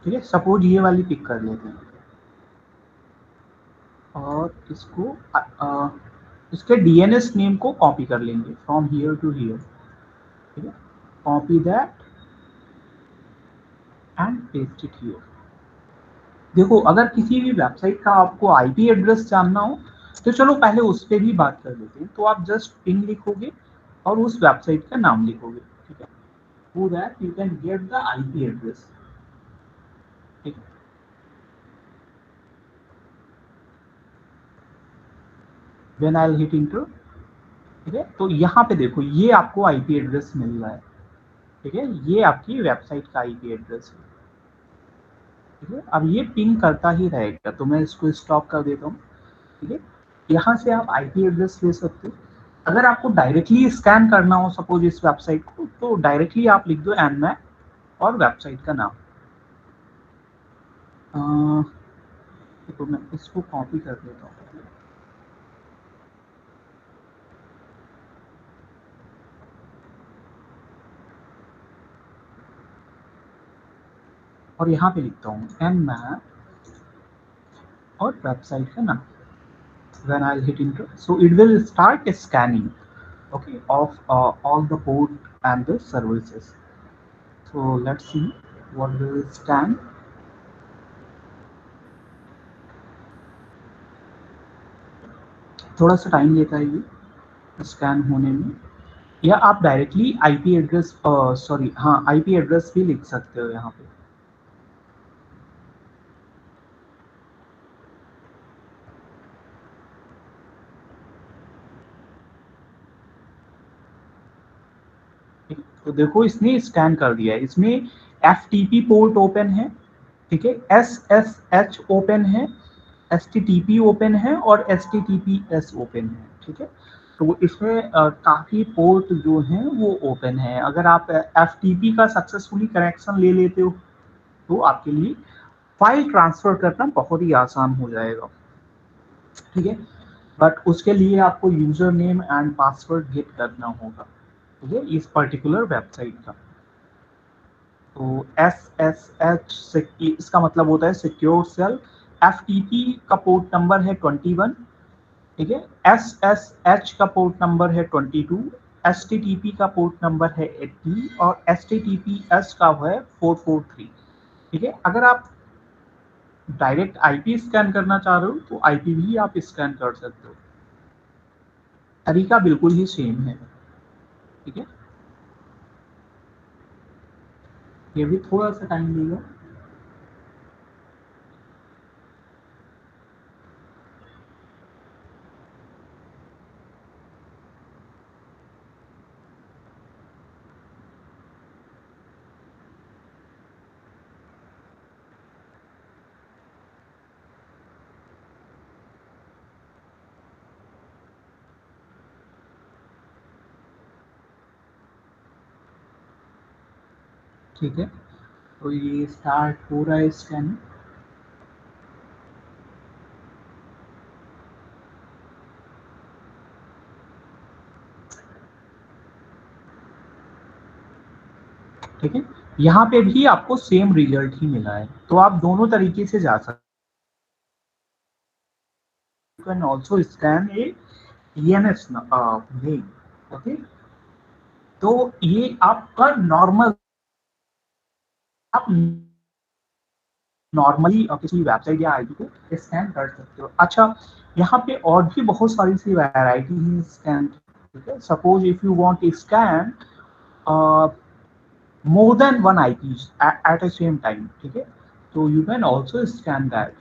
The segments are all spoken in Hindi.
ठीक है, सपोज ये वाली पिक कर लेते हैं और इसको इसके डीएनएस नेम को कॉपी कर लेंगे फ्रॉम हियर टू हियर। ठीक है, copy that and paste it here. देखो, अगर किसी भी वेबसाइट का आपको आईपी एड्रेस जानना हो तो चलो पहले उस पर भी बात कर लेते हैं। तो आप जस्ट पिंग लिखोगे और उस वेबसाइट का नाम लिखोगे। ठीक है, so that you can get the IP address। ठीक है, when I'll hit enter। ठीक है, तो यहाँ पे देखो ये आपको आईपी एड्रेस मिल रहा है। ठीक है, ये आपकी वेबसाइट का आईपी एड्रेस है। ठीक है, अब ये पिंग करता ही रहेगा, तो मैं इसको स्टॉप कर देता हूँ। ठीक है, यहाँ से आप आईपी एड्रेस ले सकते हो। अगर आपको डायरेक्टली स्कैन करना हो सपोज इस वेबसाइट को, तो डायरेक्टली आप लिख दो nmap और वेबसाइट का नाम। तो मैं इसको कॉपी कर देता हूँ और यहाँ पे लिखता हूँ nmap और वेबसाइट का नाम। When I'll hit enter, so it will start scanning, okay, of all the port and the services. So let's see what will scan। थोड़ा सा टाइम लेता है ये स्कैन होने में, या आप डायरेक्टली आईपी एड्रेस सॉरी हाँ आईपी एड्रेस भी लिख सकते हो यहाँ पे। तो देखो इसने स्कैन कर दिया है, इसमें एफ पोर्ट ओपन है। ठीक है, SSH ओपन है, HTTP ओपन है और HTTPS ओपन है। ठीक है, तो इसमें काफ़ी पोर्ट जो हैं वो ओपन है। अगर आप FTP का सक्सेसफुली कनेक्शन ले लेते हो तो आपके लिए फाइल ट्रांसफ़र करना बहुत ही आसान हो जाएगा। ठीक है, बट उसके लिए आपको user name and password get करना होगा। ठीक है, इस पर्टिकुलर वेबसाइट का। तो SSH इसका मतलब होता है सिक्योर सेल। FTP का पोर्ट नंबर है 21। ठीक है, SSH का पोर्ट नंबर है 22। HTTP का पोर्ट नंबर है 80 और HTTPS का है 443। ठीक है, अगर आप डायरेक्ट आईपी स्कैन करना चाह रहे हो तो आईपी भी आप स्कैन कर सकते हो, तरीका बिल्कुल ही सेम है। ठीक है, ये भी थोड़ा सा टाइम लेगा। ठीक है, तो ये स्टार्ट हो रहा है स्कैन। ठीक है, यहाँ पे भी आपको सेम रिजल्ट ही मिला है, तो आप दोनों तरीके से जा सकते हो। Can also scan A ENS name. Okay, तो ये आपका नॉर्मल, आप नॉर्मली किसी वेबसाइट या आईडी को स्कैन कर सकते हो। अच्छा, यहाँ पे और भी बहुत सारी सी वैरायटी है स्कैन। ठीक है, suppose if you want to scan more than one IPs at a same time। ठीक है, so you can also scan that,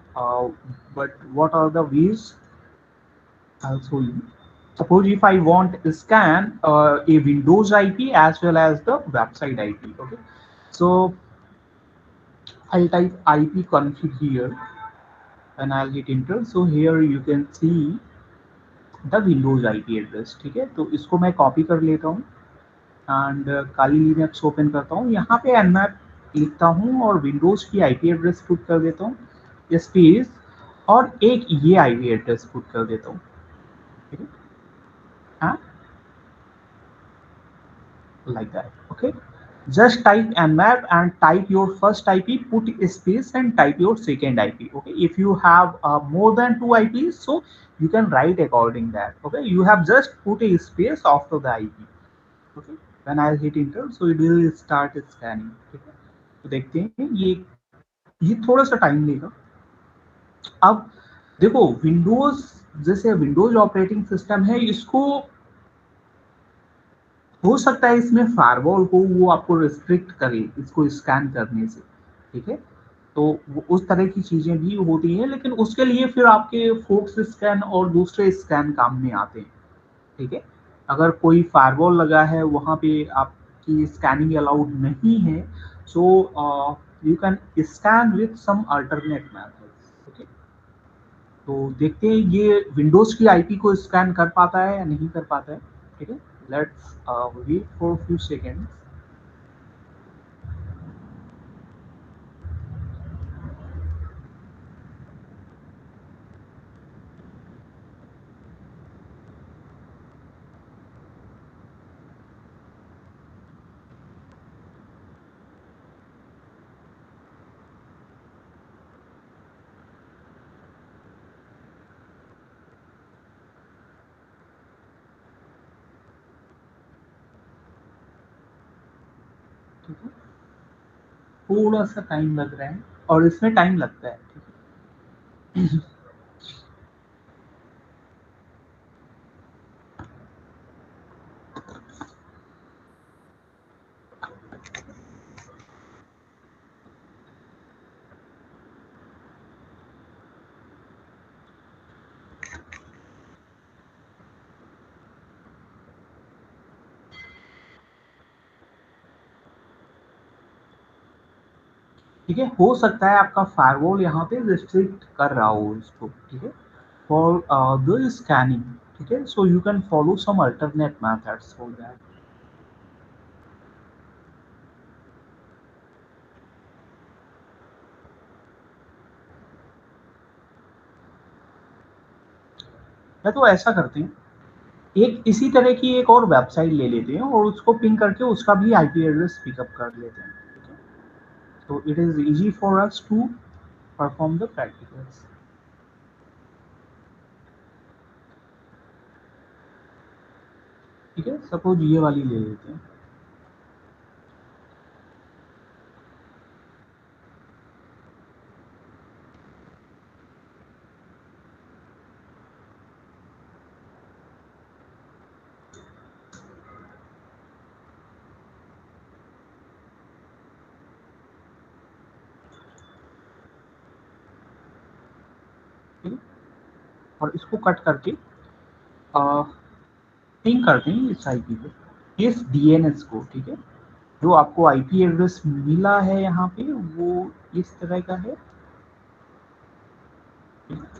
but what are the ways, I'll show you। Suppose if I want to scan a Windows IP as well as the website IP। Okay, so I'll type IP config here and I'll hit enter। So here you can see the Windows IP address। ठीक है, तो इसको मैं कॉपी कर लेता हूँ एंड काली लिनक्स ओपन करता हूँ। यहाँ पे nmap लिखता हूँ और विंडोज़ की आईपी एड्रेस पुट कर देता हूँ स्पेस और एक ये आईपी एड्रेस पुट कर देता हूँ। ठीक है, like that. Okay, just type nmap and type your first IP, put a space and type your second IP. Okay, if you have more than two IPs, so you can write according that. Okay, you have just put a space after the IP. Okay, when I hit enter, so it will start scanning. ठीक है, तो देखते हैं ये थोड़ा सा टाइम लेगा. अब देखो, विंडोज जैसे विंडोज ऑपरेटिंग सिस्टम है, इसको हो सकता है इसमें फायरवॉल को वो आपको रिस्ट्रिक्ट करे इसको स्कैन करने से. ठीक है, तो उस तरह की चीजें भी होती हैं, लेकिन उसके लिए फिर आपके फोक्स स्कैन और दूसरे स्कैन काम में आते हैं. ठीक है, अगर कोई फायरवॉल लगा है वहां पे आपकी स्कैनिंग अलाउड नहीं है, so you can scan with some alternate methods. Okay, तो देखते हैं ये विंडोज की आईपी को स्कैन कर पाता है या नहीं कर पाता है. ठीक है, let's wait for few seconds. ठीक है, थोड़ा सा टाइम लग रहा है और इसमें टाइम लगता है. ठीक है, ठीक है, हो सकता है आपका फायरवॉल यहाँ पे रिस्ट्रिक्ट कर रहा हो इसको. ठीक है, फॉर द स्कैनिंग. ठीक है, so you can follow some alternate methods for that. मैं तो ऐसा करते हैं, एक इसी तरह की एक और वेबसाइट ले लेते हैं और उसको पिंग करके उसका भी आईपी एड्रेस पिकअप कर लेते हैं. ठीक है, तो it is easy for us to perform the practicals. ठीक है, सपोज ये वाली ले लेते हैं. ठीक है, और इसको कट करके पिंग करते हैं इस आईपी पे, इस डीएनएस को. ठीक है, जो आपको आईपी एड्रेस मिला है यहाँ पे वो इस तरह का है.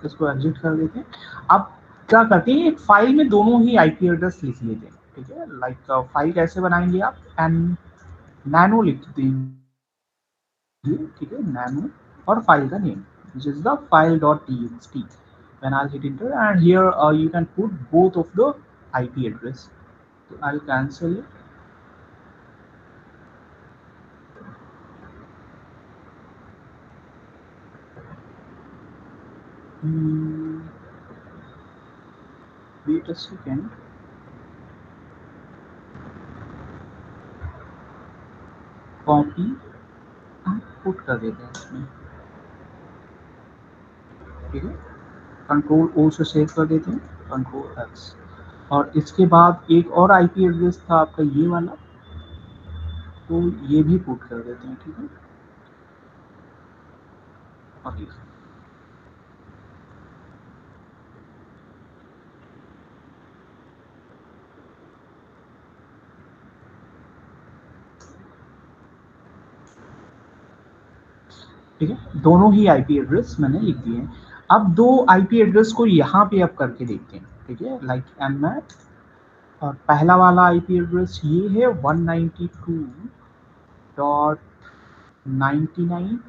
इसको एग्जिट कर देते हैं. अब क्या करते हैं, एक फाइल में दोनों ही आईपी एड्रेस लिख लेते हैं. ठीक है, लाइक फाइल कैसे बनाएंगे आप, एन नैनो लिख देंगे. ठीक है, नैनो और फाइल का name which is the file.txt. When I'll hit enter and here you can put both of the IP address. So I'll cancel it. Hmm, wait a second. Copy put कर देते हैं इसमें. ठीक है, कंट्रोल ओ से सेव कर देते हैं, कंट्रोल एक्स. और इसके बाद एक और आईपी एड्रेस था आपका ये वाला, तो ये भी पुट कर देते हैं. ठीक है, और ये. ठीक है, दोनों ही आईपी एड्रेस मैंने लिख दिए हैं. अब दो आईपी एड्रेस को यहाँ पे अब करके देखते हैं. ठीक है, लाइक एनमैप, और पहला वाला आईपी एड्रेस ये है 192.99.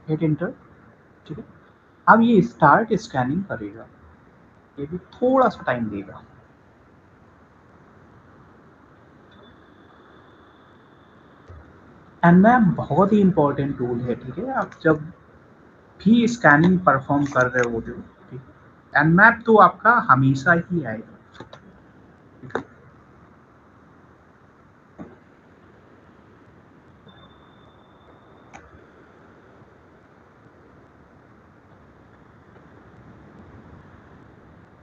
Hit enter. ठीक है, अब ये स्टार्ट स्कैनिंग करेगा, ये भी थोड़ा सा टाइम देगा। एनमैप बहुत ही इंपॉर्टेंट टूल है। ठीक है, आप जब भी स्कैनिंग परफॉर्म कर रहे होते हो, ठीक है, एनमैप तो आपका हमेशा ही आएगा। ठीक है?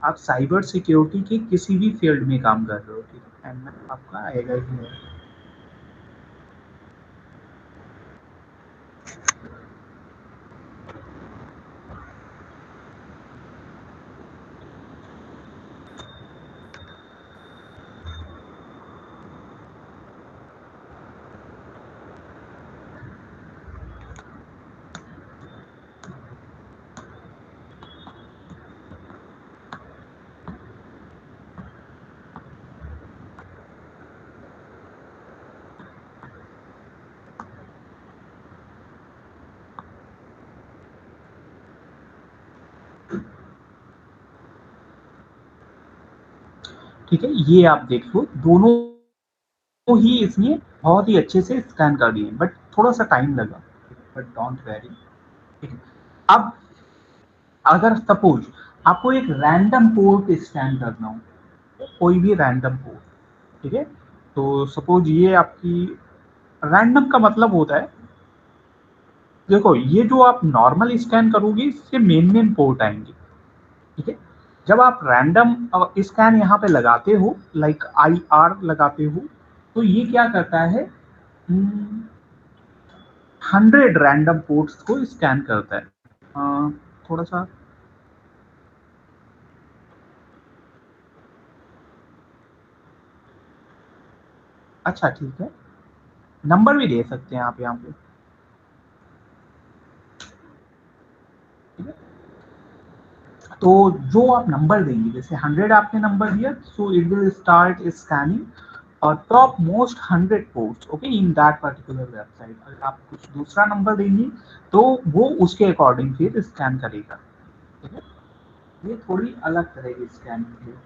आप साइबर सिक्योरिटी के किसी भी फील्ड में काम कर रहे हो, ठीक है, एनमैप आपका आएगा ही है। ठीक है, ये आप देख लो, दोनों ही इसने बहुत ही अच्छे से स्कैन कर दिए, बट थोड़ा सा टाइम लगा, बट डोंट वेरी। ठीक है, अब अगर सपोज आपको एक रैंडम पोर्ट स्कैन करना हो, कोई भी रैंडम पोर्ट, ठीक है, तो सपोज ये आपकी, रैंडम का मतलब होता है, देखो ये जो आप नॉर्मल स्कैन करोगे इससे मेन मेन पोर्ट आएंगे। ठीक है, जब आप रैंडम स्कैन यहाँ पे लगाते हो, लाइक IR लगाते हो, तो ये क्या करता है, 100 रैंडम पोर्ट्स को स्कैन करता है। थोड़ा सा, अच्छा ठीक है, नंबर भी दे सकते हैं आप यहाँ पे। ठीक है, तो जो आप नंबर देंगे, जैसे 100 आपने नंबर दिया, so it will start scanning और top most 100 ports, okay, in that particular website. अगर आप कुछ दूसरा नंबर देंगे तो वो उसके अकॉर्डिंग फिर स्कैन करेगा। ठीक है, ये थोड़ी अलग तरह की स्कैनिंग है।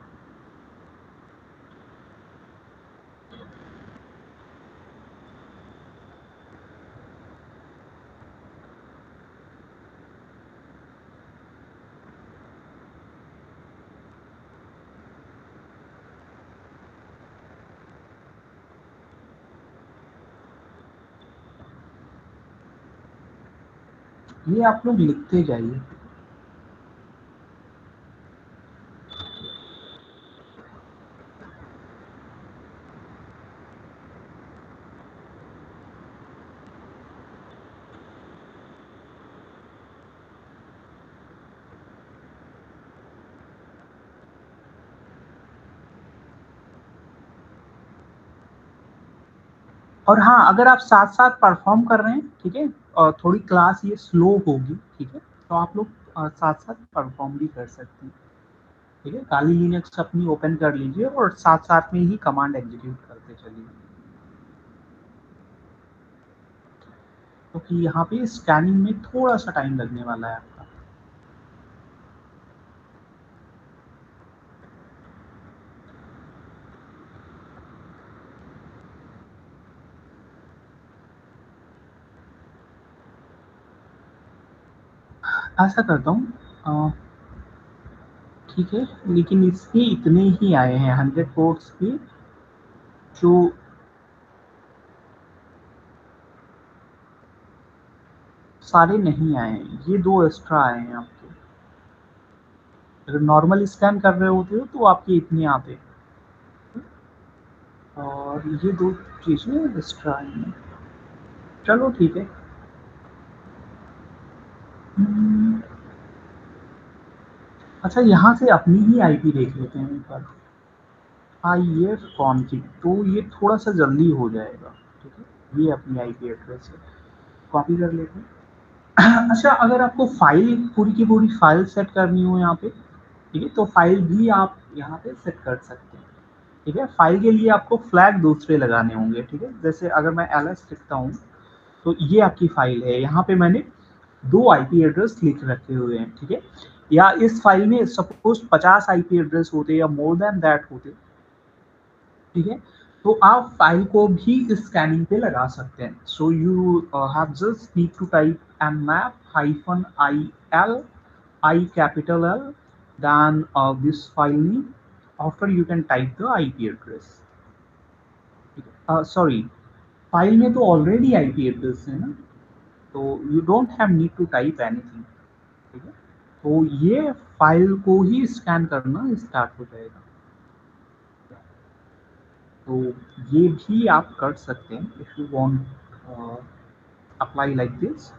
ये आप लोग लिखते जाइए। और हाँ, अगर आप साथ साथ परफॉर्म कर रहे हैं, ठीक है, और थोड़ी क्लास ये स्लो होगी, ठीक है, तो आप लोग साथ साथ परफॉर्म भी कर सकते हैं। ठीक है, काली लिनक्स अपनी ओपन कर लीजिए और साथ साथ में ही कमांड एग्जीक्यूट करते चलिए, क्योंकि यहाँ पे स्कैनिंग में थोड़ा सा टाइम लगने वाला है आपका। ऐसा करता हूँ, ठीक है, लेकिन इसके इतने ही आए हैं 100 कोड्स के, जो सारे नहीं आए हैं, ये दो एक्स्ट्रा आए हैं आपके। अगर नॉर्मल स्कैन कर रहे होते हो तो आपके इतने आते, और ये दो चीज़ें एक्स्ट्रा आई हैं। चलो ठीक है। हम्म, अच्छा, यहाँ से अपनी ही आईपी देख लेते हैं एक बार। IF कॉन्फिग, तो ये थोड़ा सा जल्दी हो जाएगा। ठीक है, ये अपनी आईपी एड्रेस है, कॉपी कर लेते हैं। अच्छा, अगर आपको फाइल पूरी की पूरी फाइल सेट करनी हो यहाँ पे, ठीक है, तो फाइल भी आप यहाँ पे सेट कर सकते हैं। ठीक है, फाइल के लिए आपको फ्लैग दूसरे लगाने होंगे। ठीक है, जैसे अगर मैं ls लिखता हूँ, तो ये आपकी फाइल है, यहाँ पे मैंने 2 आईपी एड्रेस लिख रखे हुए हैं, ठीक है। या इस फाइल में सपोज 50 आईपी एड्रेस होते या मोर देन दैट होते, ठीक है, तो आप फाइल को भी स्कैनिंग पे लगा सकते हैं। So you have just need to type mmap hyphen il I capital L then this file name, after you can type the IP address, sorry file में तो ऑलरेडी आईपी एड्रेस है ना, तो you don't have need to type anything, ठीक है। तो ये फाइल को ही स्कैन करना स्टार्ट हो जाएगा। तो ये भी आप कर सकते हैं if you want apply like this,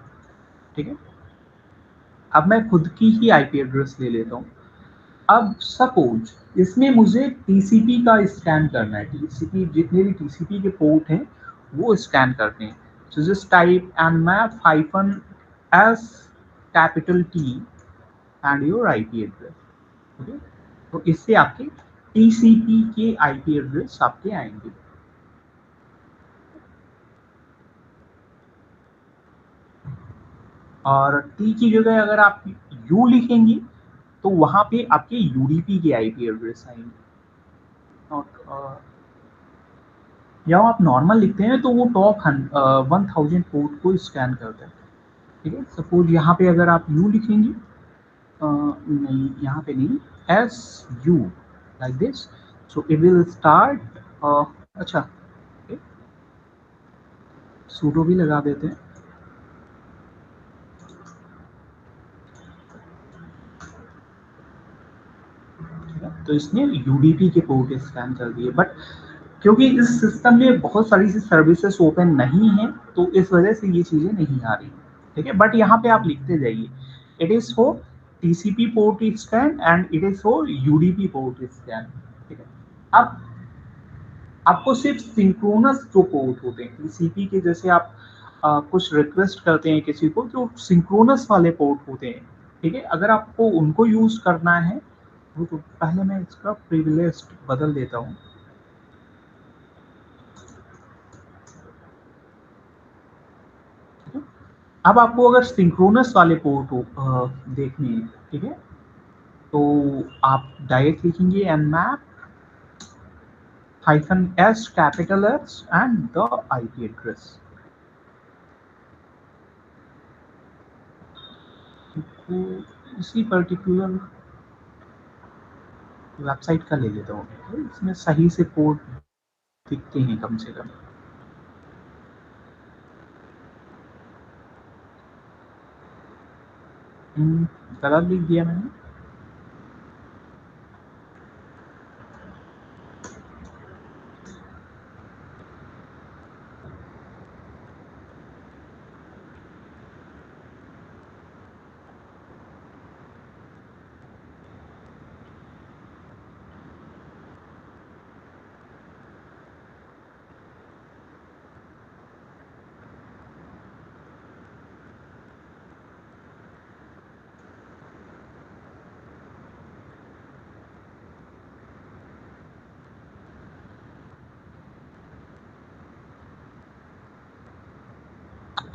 ठीक है। अब मैं खुद की ही आईपी एड्रेस ले लेता हूँ। अब सपोज इसमें मुझे टीसीपी का स्कैन करना है, टीसीपी जितने भी टीसीपी के पोर्ट हैं वो स्कैन करते हैं। So just type mmap hyphen s capital T and your IP address, okay. तो इससे आपके टीसीपी के आईपी एड्रेस आपके आएंगे। और टी की जगह अगर आप यू लिखेंगे तो वहां पे आपके यूडीपी के आईपी एड्रेस आएंगे। नॉट जब आप नॉर्मल लिखते हैं तो वो टॉप 1000 पोर्ट को स्कैन करता है, ठीक है। सपोज यहाँ पे अगर आप यू लिखेंगे, नहीं यहाँ पे नहीं, S U like this, so it will start. अच्छा, सूडो भी लगा देते हैं, ठीक है। तो इसने यूडीपी के पोर्ट स्कैन कर दिए, बट क्योंकि इस सिस्टम में बहुत सारी सी सर्विसेज ओपन नहीं है तो इस वजह से ये चीज़ें नहीं आ रही, ठीक है। बट यहाँ पे आप लिखते जाइए, it is for TCP port scan and it is for UDP port scan, ठीक है। अब आपको सिर्फ सिंक्रोनस जो पोर्ट होते हैं टीसीपी के, जैसे आप कुछ रिक्वेस्ट करते हैं किसी को, जो सिंक्रोनस वाले पोर्ट होते हैं, ठीक है, अगर आपको उनको यूज़ करना है तो पहले मैं इसका प्रिविलेज बदल देता हूँ। अब आपको अगर सिंक्रोनस वाले पोर्ट देखने हैं, ठीक है, तो आप डायरेक्ट लिखेंगे mmap hyphen s capital S and the IP address। तो इसी पर्टिकुलर वेबसाइट का ले लेता हूँ, तो इसमें सही से पोर्ट दिखते हैं कम से कम। गलत लिख दिया मैंने।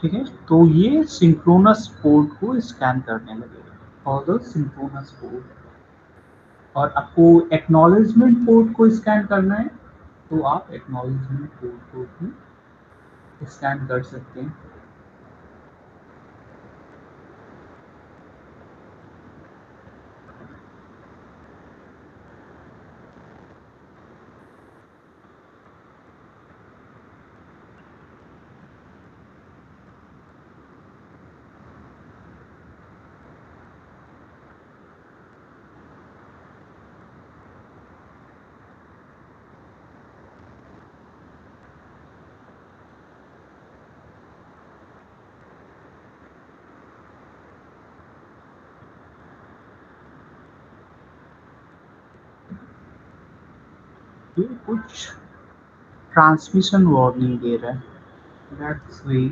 ठीक है, तो ये सिंक्रोनस पोर्ट को स्कैन करने लगेगा, और द सिंक्रोनस पोर्ट। और आपको एक्नॉलेजमेंट पोर्ट को स्कैन करना है तो आप एक्नॉलेजमेंट पोर्ट को भी स्कैन कर सकते हैं। ये कुछ ट्रांसमिशन वार्निंग दे रहा है, दैट्स वे।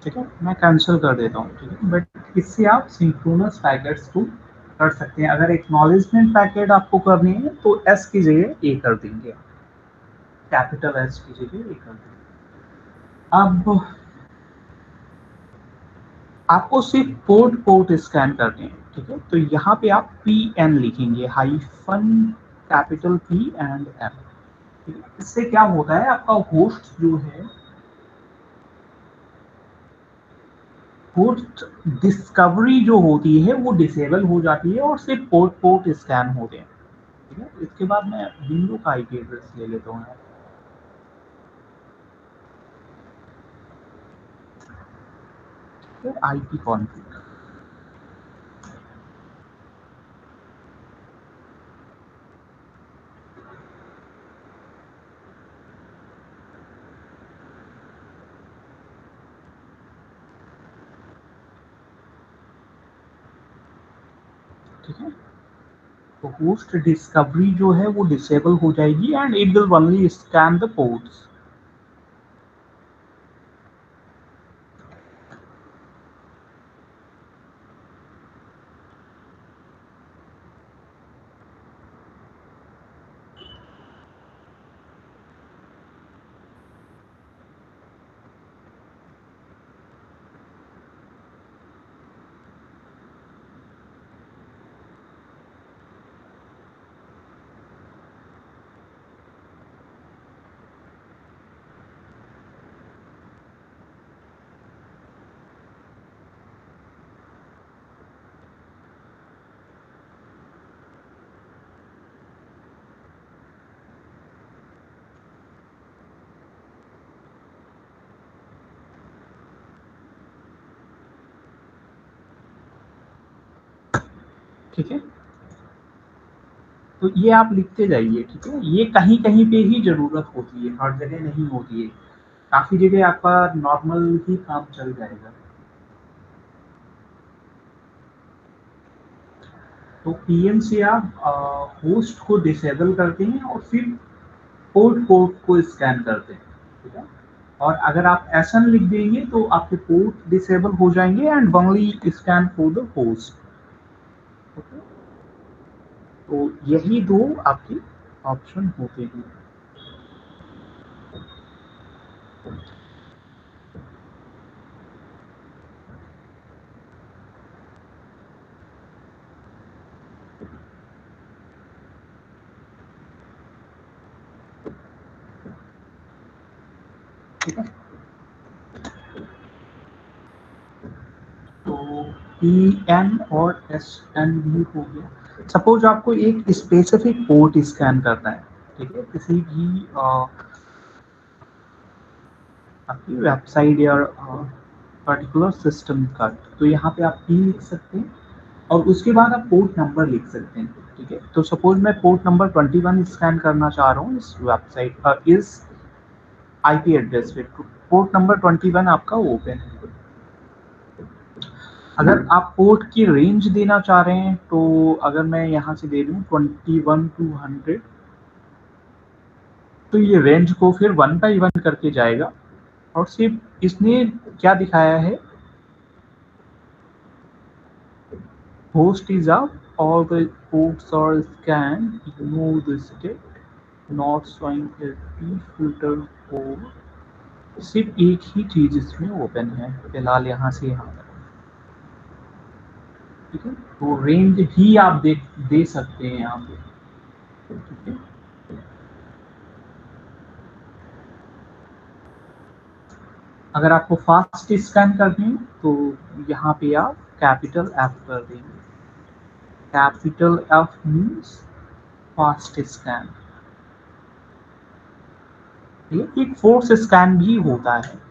ठीक है, मैं कैंसिल कर देता हूँ, ठीक है। बट इससे आप सिंक्रोनस पैकेट्स को कर सकते हैं। अगर एक्नॉलेजमेंट पैकेट आपको करनी है तो एस की जगह ए कर देंगे, कैपिटल एस की जगह ए कर देंगे। अब आपको सिर्फ पोर्ट स्कैन करने हैं, ठीक है। तो यहाँ पे आप पी एन लिखेंगे, hyphen capital P and N. इससे क्या होता है, आपका होस्ट जो है, होस्ट डिस्कवरी जो होती है वो डिसेबल हो जाती है और सिर्फ पोर्ट स्कैन होते हैं, ठीक है। इसके बाद मैं विंडो का आईपी एड्रेस ले लेता हूँ, आईपी कॉन्फ़िग, ठीक है। तो होस्ट डिस्कवरी जो है वो डिसेबल हो जाएगी and it will only scan the ports. ठीक है, तो ये आप लिखते जाइए, ठीक है। ये कहीं कहीं पे ही जरूरत होती है, हर जगह नहीं होती है। काफी जगह आपका नॉर्मल ही काम चल जाएगा। तो पीएम से आप होस्ट को डिसेबल करते हैं और फिर पोर्ट को स्कैन करते हैं, ठीक है। और अगर आप ऐसा लिख देंगे तो आपके पोर्ट डिसेबल हो जाएंगे and only scan for the host, okay. तो यही दो आपके ऑप्शन होते हैं, ठीक है। तो पी एन और एस एन भी हो गया। सपोज आपको एक स्पेसिफिक पोर्ट स्कैन करना है, ठीक है, किसी भी आपकी वेबसाइट या पर्टिकुलर सिस्टम का। तो यहाँ पे आप पी लिख सकते हैं और उसके बाद आप पोर्ट नंबर लिख सकते हैं, ठीक है। तो सपोज मैं पोर्ट नंबर 21 स्कैन करना चाह रहा हूँ इस वेबसाइट का, इस आईपी एड्रेस पे। पोर्ट नंबर 21 आपका ओपन है। अगर आप पोर्ट की रेंज देना चाह रहे हैं तो अगर मैं यहाँ से दे दूँ 21 to 100, तो ये रेंज को फिर 1 by 1 करके जाएगा। और सिर्फ इसने क्या दिखाया है, host is up, all the ports are scanned, ignore the state, not showing a filter port। सिर्फ एक ही चीज इसमें ओपन है फिलहाल, यहाँ से यहाँ तक, ठीक है। तो रेंज ही आप दे सकते हैं यहाँ पे, ठीक है। अगर आपको फास्ट स्कैन करनी है तो यहाँ पे आप कैपिटल एफ कर देंगे। Capital F means fast scan. एक फोर्स स्कैन भी होता है।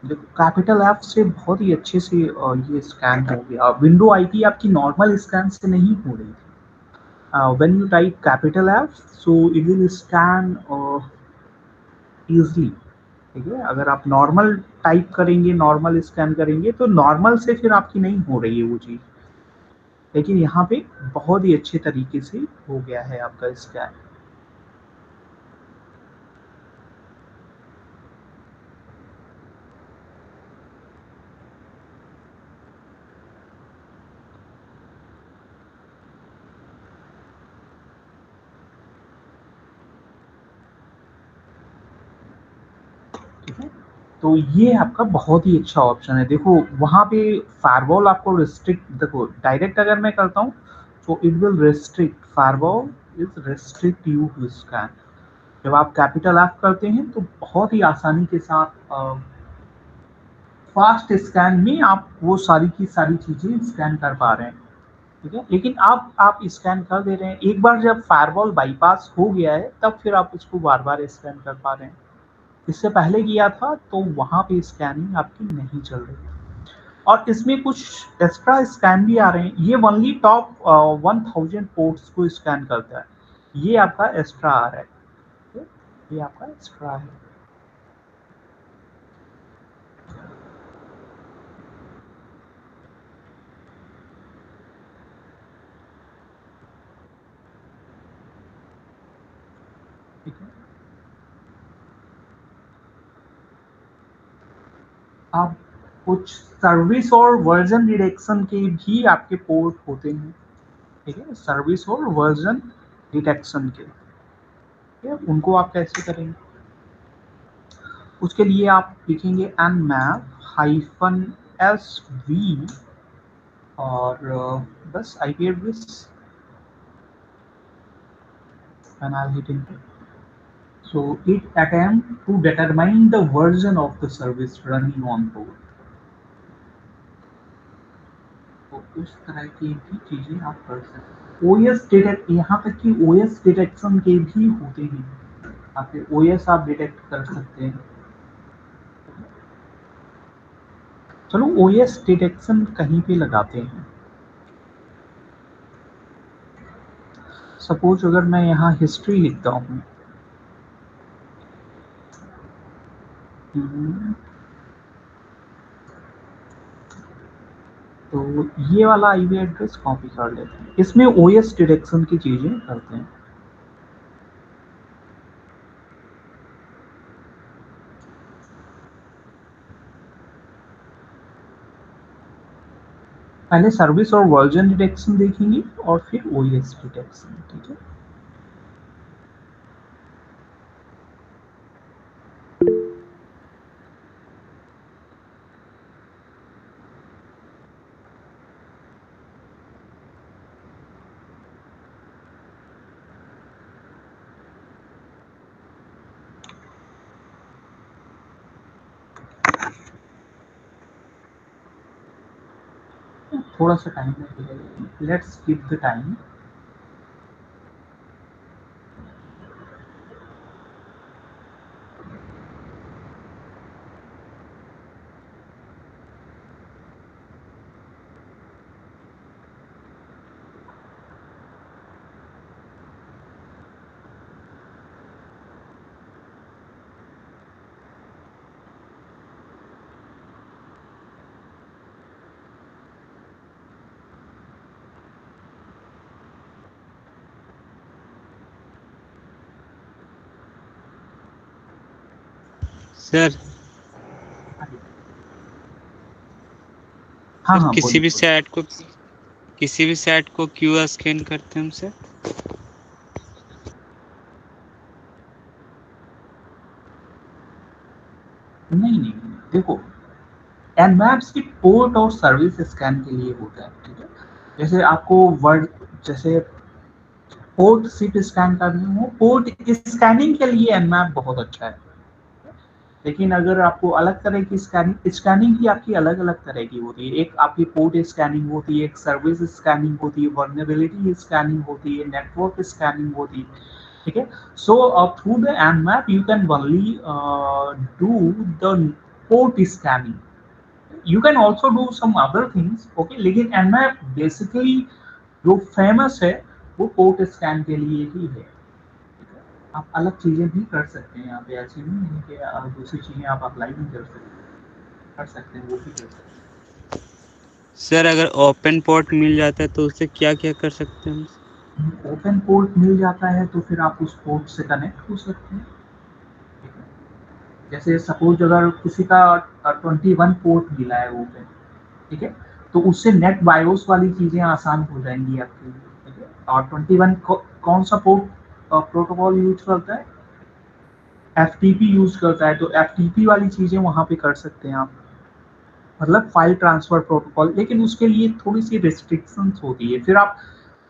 देखो कैपिटल एफ से बहुत ही अच्छे से ये स्कैन हो गया। विंडो आईपी आपकी नॉर्मल स्कैन से नहीं हो रही थी। When you type capital F so it will scan easily, ठीक है। अगर आप नॉर्मल टाइप करेंगे, नॉर्मल स्कैन करेंगे तो नॉर्मल से फिर आपकी नहीं हो रही है वो चीज़। लेकिन यहाँ पे बहुत ही अच्छे तरीके से हो गया है आपका स्कैन। ठीक है। तो ये आपका बहुत ही अच्छा ऑप्शन है। देखो वहाँ पे फायरवॉल आपको रिस्ट्रिक्ट, देखो डायरेक्ट अगर मैं करता हूँ तो it will restrict, firewall is restrict you to scan. जब आप कैपिटल एफ करते हैं तो बहुत ही आसानी के साथ फास्ट स्कैन में आप वो सारी की सारी चीजें स्कैन कर पा रहे हैं। ठीक है, लेकिन आप स्कैन कर दे रहे हैं, एक बार जब फायरवॉल बाईपास हो गया है तब फिर आप उसको बार बार स्कैन कर पा रहे हैं। इससे पहले किया था तो वहां पे स्कैनिंग आपकी नहीं चल रही है। और इसमें कुछ एक्स्ट्रा स्कैन भी आ रहे हैं, ये ओनली टॉप 1000 पोर्ट्स को स्कैन करता है, ये आपका एक्स्ट्रा आ रहा है। ठीक है? ये आपका एक्स्ट्रा है। ठीक है, आप कुछ सर्विस और वर्जन डिटेक्शन के भी आपके पोर्ट होते हैं। ठीक है, सर्विस और वर्जन डिटेक्शन के, ठीक है, उनको आप कैसे करेंगे? उसके लिए आप लिखेंगे nmap-sv और बस IP address and I'll hit enter. So it attempt to determine the version of the service running on board. तो उस तरह की भी चीजें आप कर सकते हैं। OS डिटेक्ट, यहाँ तक कि OS डिटेक्शन के भी होते हैं, आपके OS आप डिटेक्ट कर सकते हैं। चलो OS डिटेक्शन कहीं पे लगाते हैं। सपोज अगर मैं यहाँ हिस्ट्री लिखता हूँ, तो ये वाला आईपी एड्रेस कॉपी कर लेते हैं, इसमें ओएस डिटेक्शन की चीजें करते हैं। पहले सर्विस और वर्जन डिटेक्शन देखेंगे और फिर ओएस डिटेक्शन। ठीक है, थोड़ा सा टाइम लगेगा, let's give the time. Sir हाँ हाँ, किसी भी साइट को क्यों स्कैन करते हैं हम सर? नहीं, देखो एनमैप्स की पोर्ट और सर्विस स्कैन के लिए होता है। ठीक है, जैसे आपको वर्ड, जैसे पोर्ट सिर्फ स्कैन करनी हो, पोर्ट स्कैनिंग के लिए एनमैप बहुत अच्छा है। लेकिन अगर आपको अलग तरह की स्कैनिंग की आपकी अलग अलग तरह की होती है, एक आपकी पोर्ट स्कैनिंग होती है, एक सर्विस स्कैनिंग होती है, वर्नेबिलिटी स्कैनिंग होती है, नेटवर्क स्कैनिंग होती है। ठीक है, so through the nmap you can only do the port scanning. You can also do some other things, okay, लेकिन nmap बेसिकली जो फेमस है वो पोर्ट स्कैन के लिए ही है। आप अलग चीजें भी कर सकते हैं, यहाँ पे ऐसी नहीं है कि दूसरी चीजें आप अप्लाई नहीं कर सकते हैं, वो भी कर सकते हैं। सर अगर ओपन पोर्ट मिल जाता है तो उससे क्या क्या कर सकते हैं हम? ओपन पोर्ट मिल जाता है तो फिर आप उस पोर्ट से कनेक्ट हो सकते हैं। जैसे सपोज अगर किसी का 21 पोर्ट मिला है ओपन, ठीक है, तो उससे नेट बायोस वाली चीजें आसान हो जाएंगी आपके लिए। ठीक है, और 21 कौन सा पोर्ट प्रोटोकॉल यूज करता है? FTP यूज करता है, तो FTP वाली चीजें वहां पे कर सकते हैं आप, मतलब फाइल ट्रांसफर प्रोटोकॉल। लेकिन उसके लिए थोड़ी सी रिस्ट्रिक्शंस होती है। फिर आप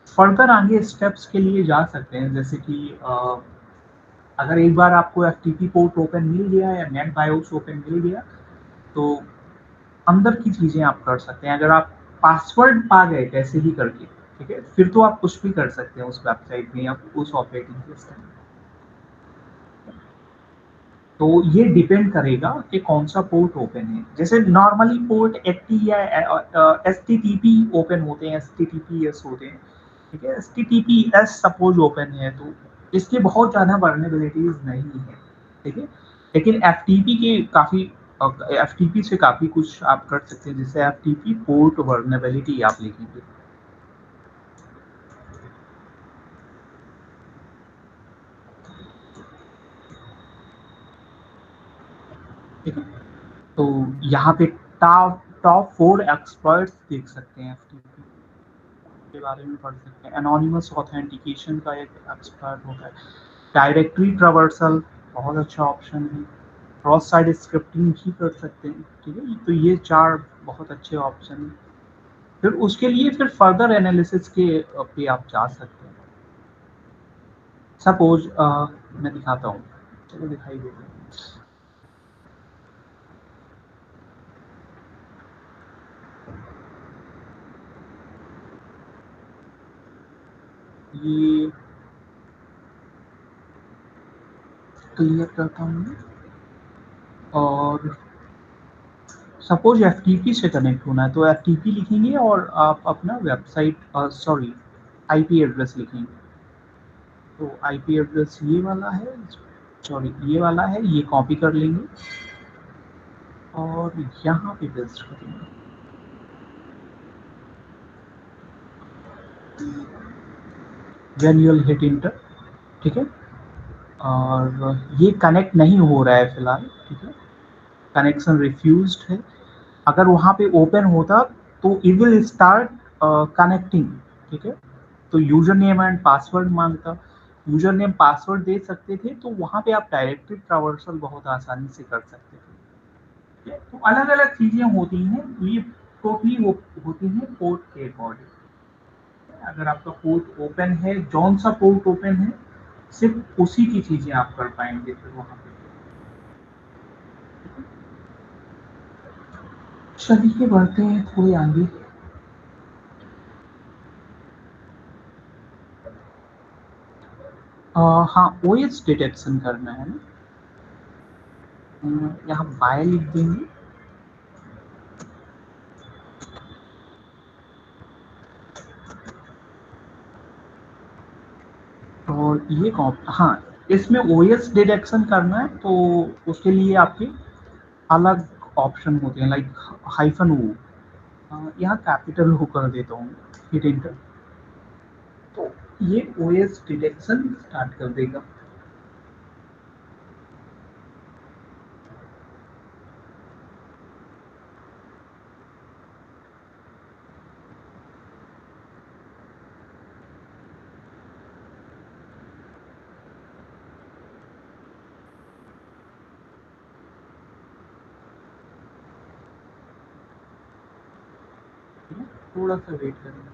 फर्दर आगे स्टेप्स के लिए जा सकते हैं, जैसे कि अगर एक बार आपको FTP पोर्ट ओपन मिल गया या नेट बायोस ओपन मिल गया, तो अंदर की चीजें आप कर सकते हैं। अगर आप पासवर्ड पा गए कैसे भी करके, ठीक है, फिर तो आप कुछ भी कर सकते हैं उस वेबसाइट में या उस ऑपरेटिंग सिस्टम में। तो ये डिपेंड करेगा कि कौन सा पोर्ट ओपन है। जैसे नॉर्मली पोर्ट 80 या HTTP ओपन होते हैं, HTTPS होते हैं, ठीक है। HTTPS सपोज ओपन है तो इसके बहुत ज़्यादा वर्नेबिलिटीज नहीं है, ठीक है। लेकिन FTP के काफ़ी, FTP से काफ़ी कुछ आप कर सकते हैं। जैसे FTP पोर्ट वर्नेबिलिटी आप लिखेंगे, ठीक है। तो यहाँ पे टॉप टॉप 4 एक्सपर्ट्स देख सकते हैं, FTP के बारे में पढ़ सकते हैं। एनोनिमस ऑथेंटिकेशन का एक एक्सपर्ट होता है। डायरेक्टरी ट्रावर्सल बहुत अच्छा ऑप्शन है। क्रॉस साइड स्क्रिप्टिंग भी कर सकते हैं, ठीक है। तो ये 4 बहुत अच्छे ऑप्शन हैं। फिर उसके लिए फिर फर्दर एनालिसिस के पे आप जा सकते हैं। सपोज मैं दिखाता हूँ, चलो दिखाई देता हूँ। ये क्लियर करता हूँ और सपोज FTP से कनेक्ट होना है, तो FTP लिखेंगे और आप अपना वेबसाइट, सॉरी, IP एड्रेस लिखेंगे। तो IP एड्रेस ये वाला है, सॉरी ये वाला है, ये कॉपी कर लेंगे और यहाँ पे पेस्ट करेंगे। Then you will hit enter, ठीक है। और ये कनेक्ट नहीं हो रहा है फिलहाल, ठीक है, कनेक्शन रिफ्यूज्ड है। अगर वहाँ पे ओपन होता तो इट विल स्टार्ट कनेक्टिंग, ठीक है। तो यूजर नेम एंड पासवर्ड मांगता, यूजर नेम पासवर्ड दे सकते थे, तो वहाँ पे आप डायरेक्टरी ट्रावर्सल बहुत आसानी से कर सकते थे, ठीक है? तो अलग अलग चीजें होती हैं, ये टोटली होती हैं पोर्ट के अकॉर्डिंग। अगर आपका पोर्ट ओपन है, जौन सा पोर्ट ओपन है, सिर्फ उसी की चीजें आप कर पाएंगे फिर वहाँ पे। चलिए बढ़ते हैं थोड़े आगे। हाँ, OS डिटेक्शन करना है ना। यहाँ बाय लिख देंगे और ये हाँ, इसमें OS डिटेक्शन करना है तो उसके लिए आपके अलग ऑप्शन होते हैं, लाइक -O। यहाँ कैपिटल हो कर देता हूँ, हिट इंटर, तो ये OS डिटेक्शन स्टार्ट कर देगा। थोड़ा सा वेट करें।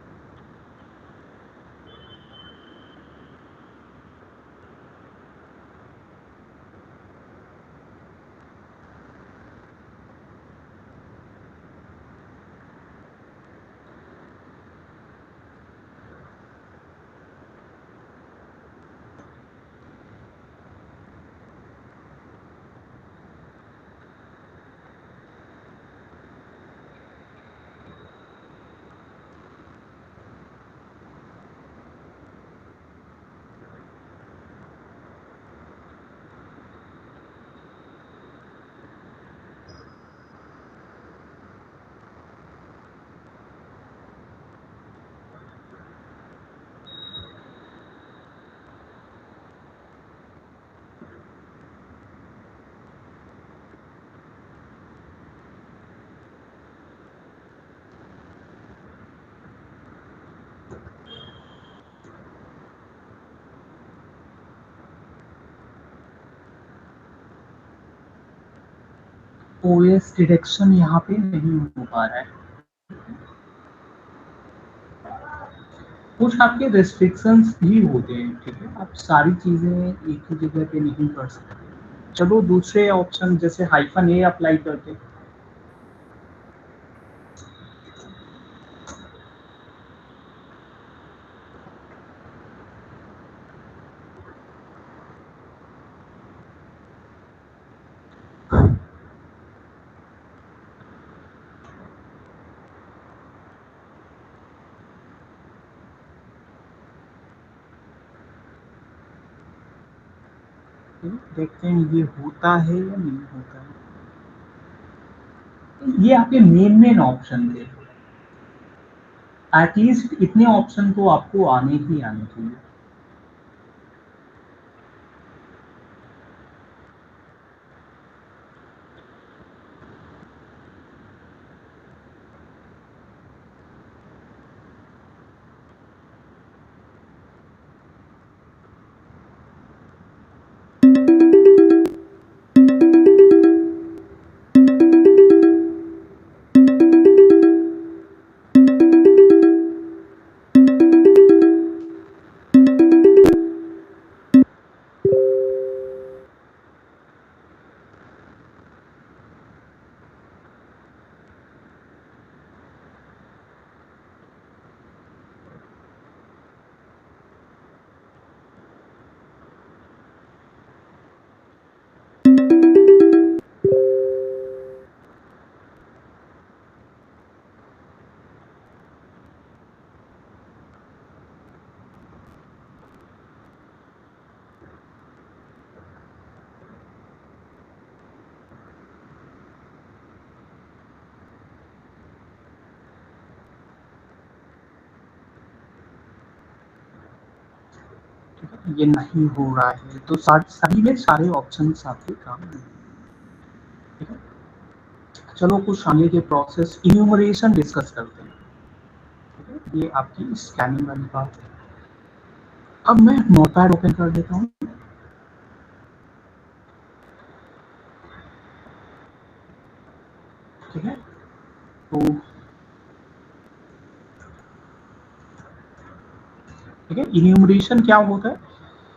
ओएस डिटेक्शन यहाँ पे नहीं हो पा रहा है। कुछ आपके रेस्ट्रिक्शंस भी होते हैं, ठीक है, आप सारी चीजें एक ही जगह पे नहीं कर सकते। चलो दूसरे ऑप्शन जैसे हाइफन ए अप्लाई करते हैं। देखते हैं ये होता है या नहीं होता है। ये आपके मेन ऑप्शन थे, एटलीस्ट इतने ऑप्शन तो आपको आने ही आने चाहिए। ये नहीं हो रहा है तो सभी में सारे ऑप्शन आपके काम नहीं, ठीक है। चलो कुछ आगे के प्रोसेस इन्यूमरेशन डिस्कस करते हैं, ठीक है। ये आपकी स्कैनिंग वाली बात है। अब मैं नोटपैड ओपन कर देता हूँ, ठीक है। तो ठीक है, इन्यूमरेशन क्या होता है?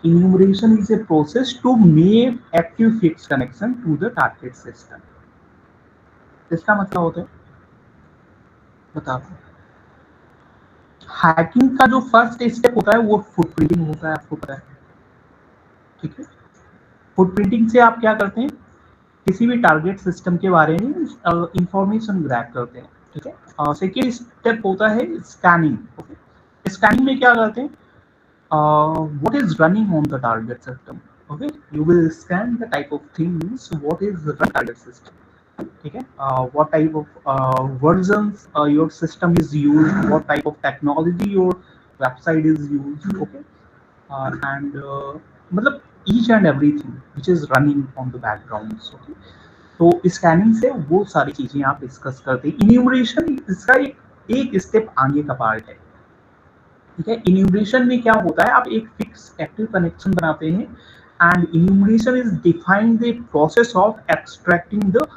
Enumeration is a process to make active fixed connection to the target system. इसका मतलब होता है, बताओ, हैकिंग का जो फर्स्ट स्टेप होता है वो फुटप्रिंटिंग होता है, आपको पता है, ठीक है। फुटप्रिंटिंग से आप क्या करते हैं, किसी भी टारगेट सिस्टम के बारे में इंफॉर्मेशन ग्रैब करते हैं, ठीक है। सेकेंड स्टेप होता है स्कैनिंग, ओके। स्कैनिंग में क्या करते हैं, what is running on the target system, okay, you will scan the type of things what is run target system, ठीक है। what type of versions your system is used, what type of technology your website is used, okay, and मतलब each and everything which is running on the backgrounds, okay। तो स्कैनिंग से वो सारी चीजें आप डिस्कस करते हैं। इन्यूमरेशन इसका एक स्टेप आगे का पार्ट है, ठीक है। इन्यूमरेशन में क्या होता है, आप एक फिक्स एक्टिव कनेक्शन बनाते हैं and enumeration is defined the process of extracting the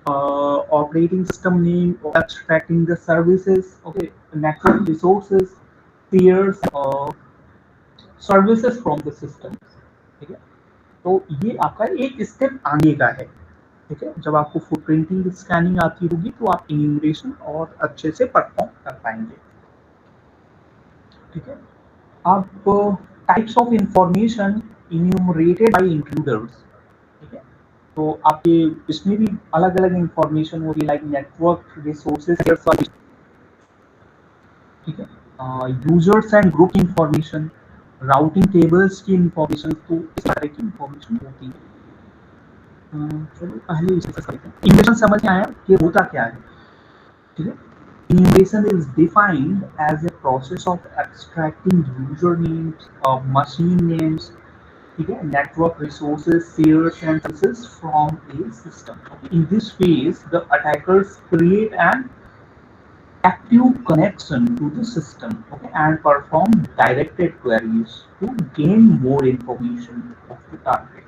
operating system name, extracting the services, okay, network resources, pairs, services from the system, ठीक है। तो ये आपका एक स्टेप आगे का है, ठीक है। जब आपको फुटप्रिंटिंग स्कैनिंग आती होगी तो आप इन्यूमरेशन और अच्छे से परफॉर्म कर पाएंगे, ठीक है। अब types of information enumerated by includers, ठीक है। तो आपके इसमें भी अलग अलग इंफॉर्मेशन होगी लाइक नेटवर्क रिसोर्सेज, ठीक है, users and group information, routing tables की इंफॉर्मेशन, तो इस तरह की इंफॉर्मेशन होती है। चलो पहले इसे करते हैं। इन्यूमरेशन समझ में आया कि होता क्या है, ठीक है। Enumeration is defined as a process of extracting usernames, machine names, ठीक है, network resources, shares and services from a system. Okay. In this phase, the attackers create an active connection to the system, okay, and perform directed queries to gain more information of the target.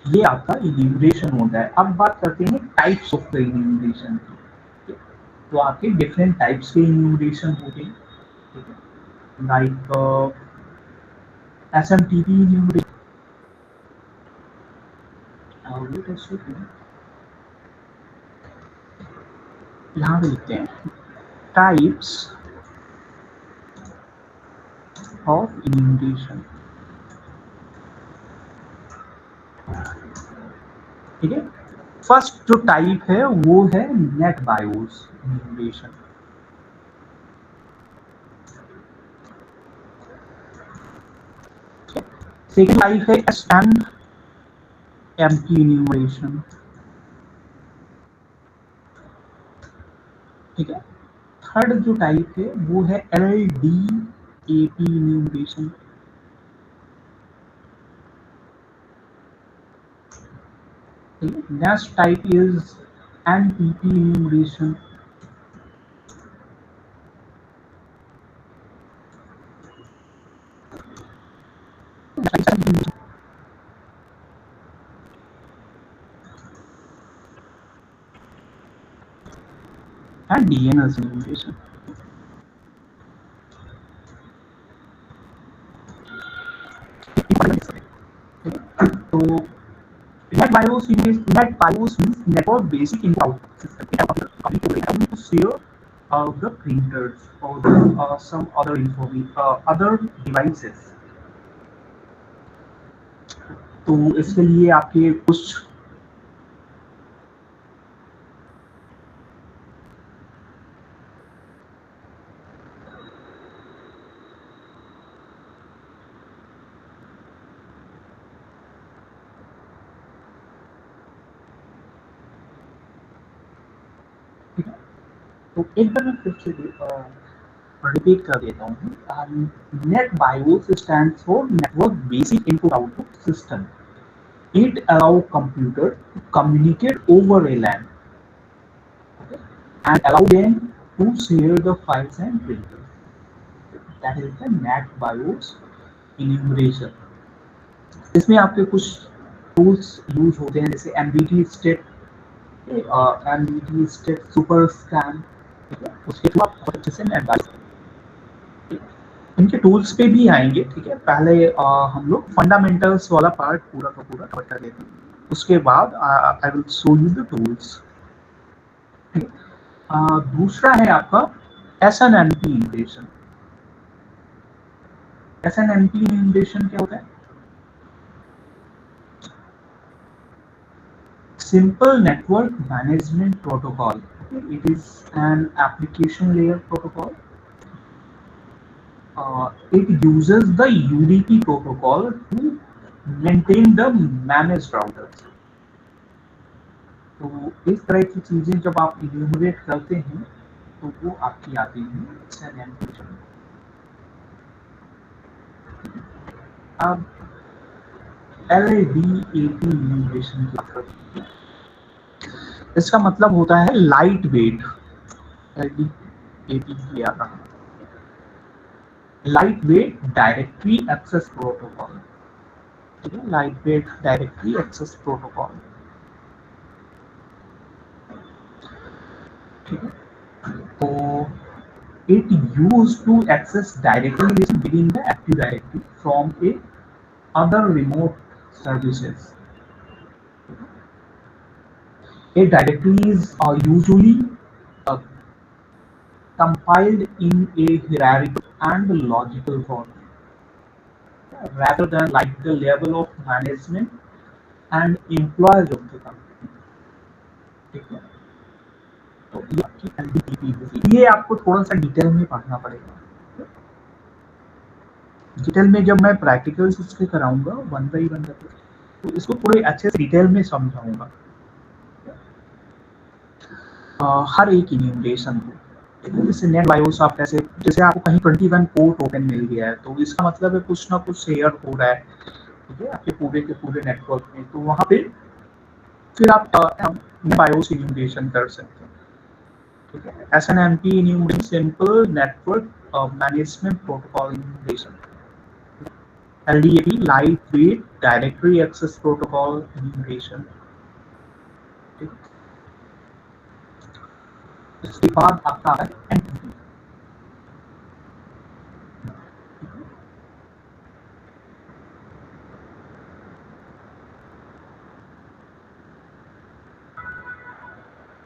ये आपका इन्यूमरेशन होता है। अब बात करते हैं टाइप्स ऑफ द इन्यूमरेशन की। तो आपके डिफरेंट टाइप्स के इन्यूमरेशन होते हैं, ठीक है, लाइक एसएमटीपी इन्यूमरेशन। यहाँ पे लिखते हैं टाइप्स ऑफ इन्यूमरेशन, ठीक है। फर्स्ट जो टाइप है वो है NetBIOS enumeration. Second type है एसएनएमपी इन्यूमरेशन, ठीक है। थर्ड जो टाइप है वो है LDAP enumeration, next type is NPP enumeration, and DNS enumeration. तो NetBIOS means network basic input system. It allows to share the printers or some other other devices. तो इसके लिए आपके कुछ तो एक बार मैं फिर से रिपीट कर देता हूँ। NetBIOS stands for Network Basic Input Output System. It allows computer to communicate over a LAN, okay, and allow them to share the files and printers. That is the NetBIOS enumeration. इसमें आपके कुछ टूल्स यूज होते हैं जैसे MBT स्टेट सुपर स्कैन, ठीक है, उसके थ्रू आप अच्छे से NetBIOS इनके टूल्स पे भी आएंगे, ठीक है। पहले हम लोग फंडामेंटल्स वाला पार्ट पूरा का पूरा कवर कर लेते हैं, उसके बाद I will show you the tools. दूसरा है आपका एसएनएमपी इन्यूमरेशन। एसएनएमपी इन्यूमरेशन क्या होता है? Simple Network Management Protocol. It is an application layer protocol. It uses the UDP protocol to maintain the managed routers. तो इस तरह की चीजें जब आप इन्यूमरेट करते हैं तो वो आपकी आती हैं SNMP। अब LDAP इन्यूमरेशन की बात करते हैं। इसका मतलब होता है लाइट वेट, LDAP की आता है lightweight directory access protocol, ठीक है, lightweight directory access protocol, ठीक है। तो it used to access directly within the Active Directory from a other remote services. A directory is usually compiled in a hierarchical and logical form, rather than like the level of management and employees of the company, ठीक है। तो ये आपकी LDAP होगी। ये आपको थोड़ा सा डिटेल में पढ़ना पड़ेगा। डिटेल में जब मैं प्रैक्टिकल्स इसके कराऊंगा वन बाई वन तो इसको थोड़े अच्छे से डिटेल में समझाऊंगा हर एक इन्यूमरेशन को। जैसे NetBIOS आप जैसे आपको कहीं 21 पोर्ट ओपन मिल गया है तो इसका मतलब है कुछ ना कुछ शेयर हो रहा है, ठीक है, आपके पूरे के पूरे नेटवर्क में। तो वहाँ पे फिर आप NetBIOS इन्यूमरेशन कर सकते हैं, ठीक है। SNMP enumeration simple network management protocol enumeration. LDAP, Lightweight Directory Access Protocol Enumeration। इसके बाद आपका आता है NTP।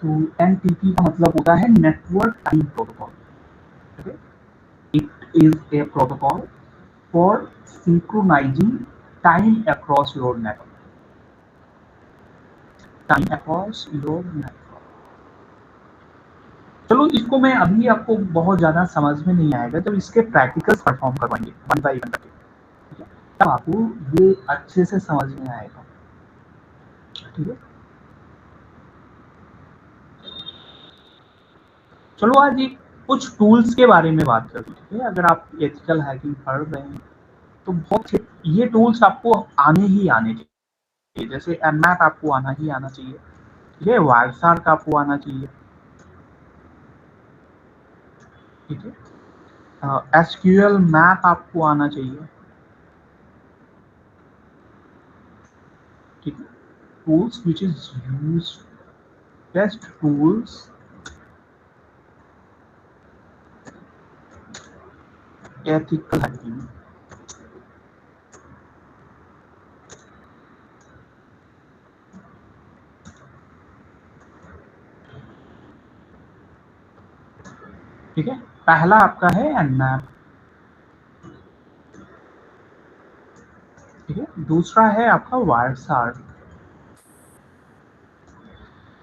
तो NTP का मतलब होता है network time protocol. It is a protocol for synchronizing time across your network। Time across your network. चलो इसको मैं अभी आपको बहुत ज्यादा समझ में नहीं आएगा, जब इसके प्रैक्टिकल्स परफॉर्म करवाएंगे वन बाई वन करके, तब आपको ये अच्छे से समझ में आएगा। ठीक है, चलो आज एक कुछ टूल्स के बारे में बात करते हैं। ठीक है, अगर आप एथिकल हैकिंग पढ़ रहे हैं तो बहुत ये टूल्स आपको आने ही आने चाहिए। जैसे एममैप आपको आना ही आना चाहिए, ठीक है, वायरसार्क आपको आना चाहिए, ठीक है, SQL मैप आपको आना चाहिए, ठीक है, tools which is use, best tools ethical hacking. ठीक है, पहला आपका है एनमैप, ठीक है, दूसरा है आपका वायरसार्क,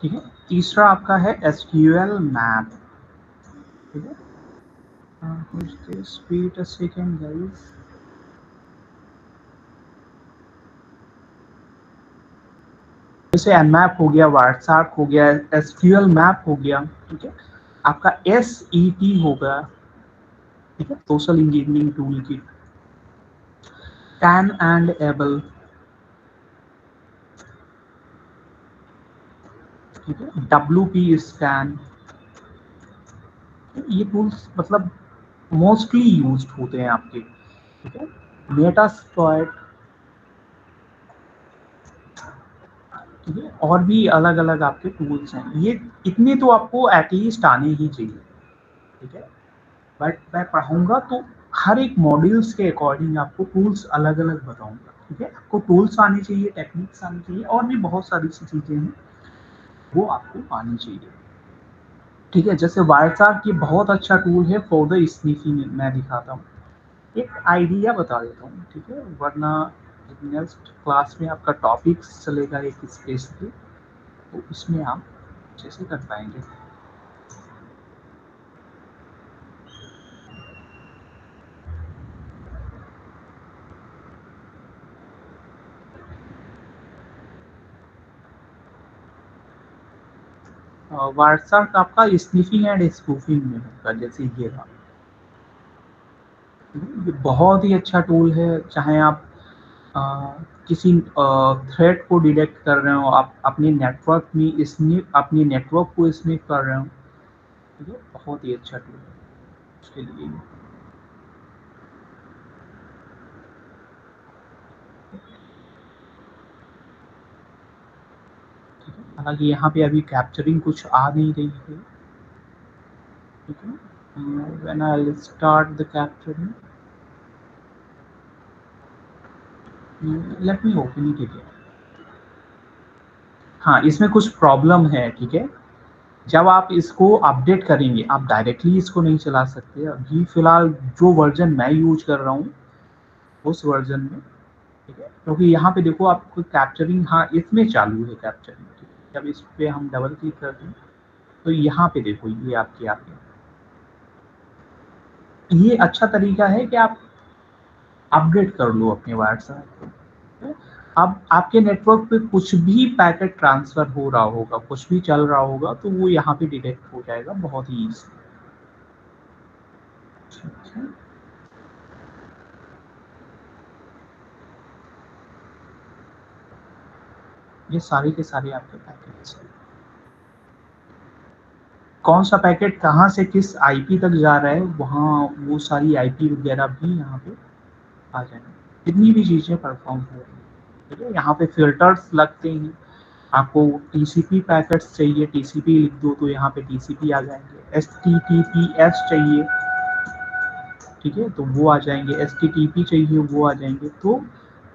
ठीक है, तीसरा आपका है SQL मैप, ठीक है। Wait a second guys, जैसे एनमैप हो गया, वायरसार्क हो गया, SQL मैप हो गया, ठीक है, आपका SET होगा, ठीक है, social engineering tool kit, can and able, ठीक है, WP स्कैन। ये टूल्स मतलब मोस्टली यूज्ड होते हैं आपके, ठीक है, मेटास्प्लॉइट, ठीक है, और भी अलग अलग आपके टूल्स हैं। ये इतने तो आपको एटलीस्ट आने ही चाहिए, ठीक है, बट मैं पढ़ाऊंगा तो हर एक मॉड्यूल्स के अकॉर्डिंग आपको टूल्स अलग अलग बताऊंगा, ठीक है। आपको टूल्स आने चाहिए, टेक्निक्स आनी चाहिए, और भी बहुत सारी सी चीजें हैं वो आपको आनी चाहिए, ठीक है। जैसे वायरसार्क ये बहुत अच्छा टूल है फॉर द स्नीफिंग, मैं दिखाता हूँ, एक आइडिया बता देता हूँ, ठीक है, वरना नेक्स्ट क्लास में आपका टॉपिक्स चलेगा एक स्पेशली, तो उसमें आप अच्छे से कर पाएंगे। वायरसार्क आपका स्निफिंग एंड स्पूफिंग में होगा, जैसे ये रहा, ये बहुत ही अच्छा टूल है। चाहे आप किसी थ्रेड को डिटेक्ट कर रहे हो, आप अपने नेटवर्क में अपने नेटवर्क को स्निफ कर रहे हो, ठीक है, बहुत ही अच्छा टूल है उसके लिए। हालांकि यहाँ पे अभी कैप्चरिंग कुछ आ नहीं रही है, ठीक है, when I will start the capturing, let me open it again. हाँ, इसमें कुछ प्रॉब्लम है, ठीक है, जब आप इसको अपडेट करेंगे, आप डायरेक्टली इसको नहीं चला सकते। अभी फिलहाल जो वर्जन मैं यूज कर रहा हूँ उस वर्जन में, ठीक है, क्योंकि यहाँ पे देखो आपको कैप्चरिंग, हाँ इसमें चालू है कैप्चरिंग, ठीक है। जब इस पे हम डबल क्लिक करते हैं तो यहाँ पे देखो ये आपके ये अच्छा तरीका है कि आप अपडेट कर लो अपने व्हाट्सएप को। अब आपके नेटवर्क पे कुछ भी पैकेट ट्रांसफर हो रहा होगा, कुछ भी चल रहा होगा, तो वो यहाँ पे डिटेक्ट हो जाएगा बहुत ही ईजी, ठीक है। ये सारे के सारे आपके पैकेट्स हैं, कौन सा पैकेट कहाँ से किस आईपी तक जा रहा है, वहाँ वो सारी आईपी वगैरह भी यहाँ पे आ जाएंगे। जितनी भी चीजें परफॉर्म हो रही है, ठीक है। यहाँ पे फिल्टर्स लगते हैं, आपको टीसीपी पैकेट्स चाहिए, टीसीपी लिख दो तो यहाँ पे टीसीपी आ जाएंगे। एचटीटीपीएस चाहिए, ठीक है, तो वो आ जाएंगे। एचटीटीपी चाहिए, वो आ जाएंगे। तो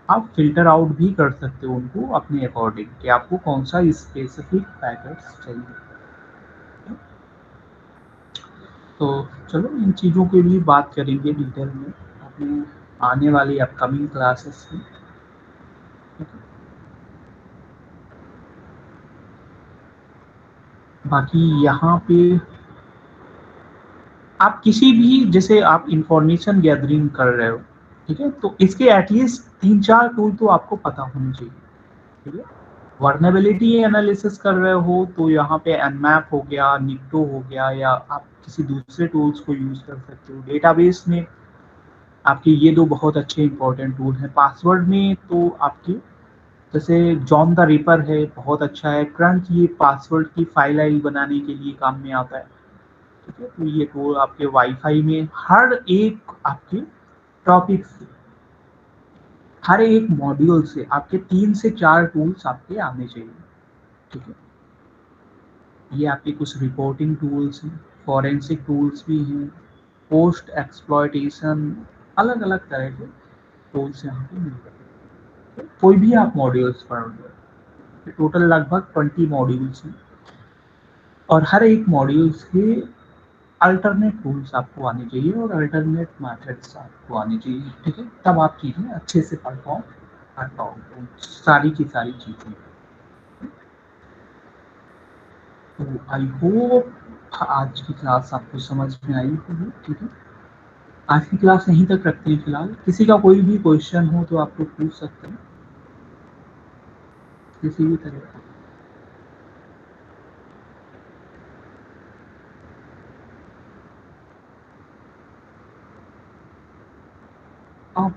आप फिल्टर आउट भी कर सकते हो उनको अपने अकॉर्डिंग कि आपको कौन सा स्पेसिफिक पैकेट्स चाहिए। तो चलो इन चीज़ों के लिए बात करेंगे डिटेल में अपने आने वाली अपकमिंग क्लासेस में। बाकी यहाँ पे आप किसी भी, जैसे आप इंफॉर्मेशन गैदरिंग कर रहे हो, ठीक है, तो इसके एटलीस्ट 3-4 टूल तो आपको पता होने चाहिए, ठीक है। वर्नेबिलिटी एनालिसिस कर रहे हो तो यहाँ पे एनमैप हो गया, निक्टो हो गया, या आप किसी दूसरे टूल्स को यूज कर सकते हो। डेटाबेस में आपके ये दो बहुत अच्छे इंपॉर्टेंट टूल हैं। पासवर्ड में तो आपके जैसे जॉन द रिपर है, बहुत अच्छा है। क्रंच ये पासवर्ड की फाइल आइल बनाने के लिए काम में आता है, ठीक है। तो ये टूल आपके वाईफाई में हर एक आपके टॉपिक से, हर एक मॉड्यूल से आपके 3 से 4 टूल्स आपके आने चाहिए, ठीक है। ये आपके कुछ रिपोर्टिंग टूल्स हैं, फॉरेंसिक टूल्स भी हैं, पोस्ट एक्सप्लॉयटेशन, अलग अलग तरह के टूल्स यहाँ पे मिल जाते हैं। कोई भी आप मॉड्यूल्स पढ़ लो, टोटल लगभग 20 मॉड्यूल्स हैं, और हर एक मॉड्यूल्स के अल्टरनेट टूल्स आपको आने चाहिए और अल्टरनेट मेथड्स आपको आने चाहिए, ठीक है। तब आप चीज़ें अच्छे से परफॉर्म कर पाओगे सारी की सारी चीज़ें। तो आई होप आज की क्लास आपको समझ में आई होगी, ठीक है। आज की क्लास यहीं तक रखते हैं फिलहाल। किसी का कोई भी क्वेश्चन हो तो आप लोग पूछ सकते हैं किसी भी तरह का।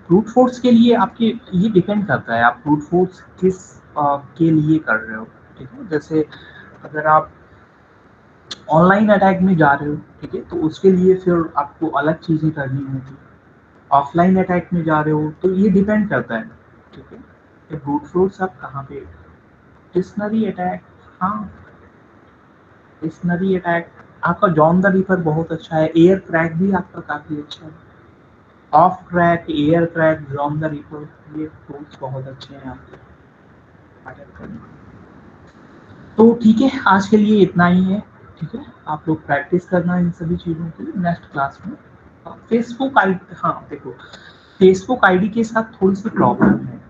ब्रूट फोर्स के लिए आपके ये डिपेंड करता है आप ब्रूट फोर्स किस के लिए कर रहे हो, ठीक है। जैसे अगर आप ऑनलाइन अटैक में जा रहे हो, ठीक है, तो उसके लिए फिर आपको अलग चीज़ें करनी होगी। ऑफलाइन अटैक में जा रहे हो तो ये डिपेंड करता है, ठीक है, कि ब्रूट फोर्स आप कहाँ पे। डिक्शनरी अटैक, हाँ, डिक्शनरी अटैक आपका जॉन द रिपर बहुत अच्छा है। एयर क्रैक भी आपका काफ़ी अच्छा है। Of crack, air crack, John the ripper, ये टूल्स बहुत अच्छे हैं आपके अटैक करने। तो ठीक है, आज के लिए इतना ही है, ठीक है। आप लोग प्रैक्टिस करना इन सभी चीज़ों की नेक्स्ट क्लास में। फेसबुक आई, हाँ देखो, फेसबुक आईडी के साथ थोड़ी सी प्रॉब्लम है।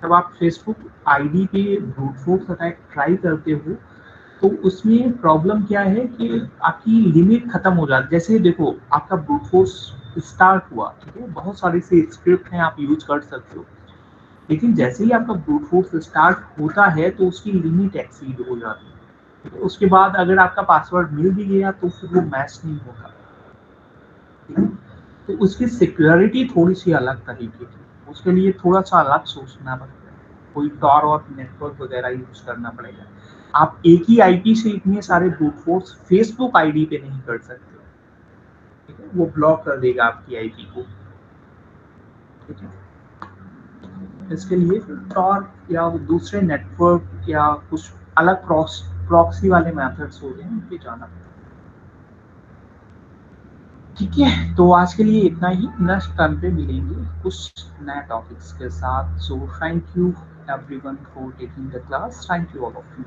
जब आप फेसबुक आईडी पे ब्रूट फोर्स अटैक ट्राई करते हो तो उसमें प्रॉब्लम क्या है कि आपकी लिमिट खत्म हो जाती है। जैसे देखो, आपका ब्रूट फोर्स स्टार्ट हुआ, ठीक है, बहुत सारे से स्क्रिप्ट हैं आप यूज कर सकते हो, लेकिन जैसे ही आपका ब्रूट फोर्स स्टार्ट होता है तो उसकी लिमिट एक्सीड हो जाती है, ठीक है? उसके बाद अगर आपका पासवर्ड मिल भी गया तो फिर वो मैच नहीं होगा, ठीक है? तो उसकी सिक्योरिटी थोड़ी सी अलग तरीके की, उसके लिए थोड़ा सा अलग सोचना पड़ता है, कोई टॉर और नेटवर्क वगैरह यूज करना पड़ेगा। आप एक ही आईपी से इतने सारे ब्रूट फोर्स फेसबुक आईडी पे नहीं कर सकते, ठीक है, वो ब्लॉक कर देगा आपकी आईपी को, ठीक है। इसके लिए फिर टॉर या दूसरे नेटवर्क या कुछ अलग प्रॉक्सी वाले मेथड्स हो गए, उन पे जाना पड़ेगा, ठीक है। तो आज के लिए इतना ही, नेक्स्ट टर्म पे मिलेंगे कुछ नए टॉपिक्स के साथ। So thank you everyone for taking the class, thank you all of you.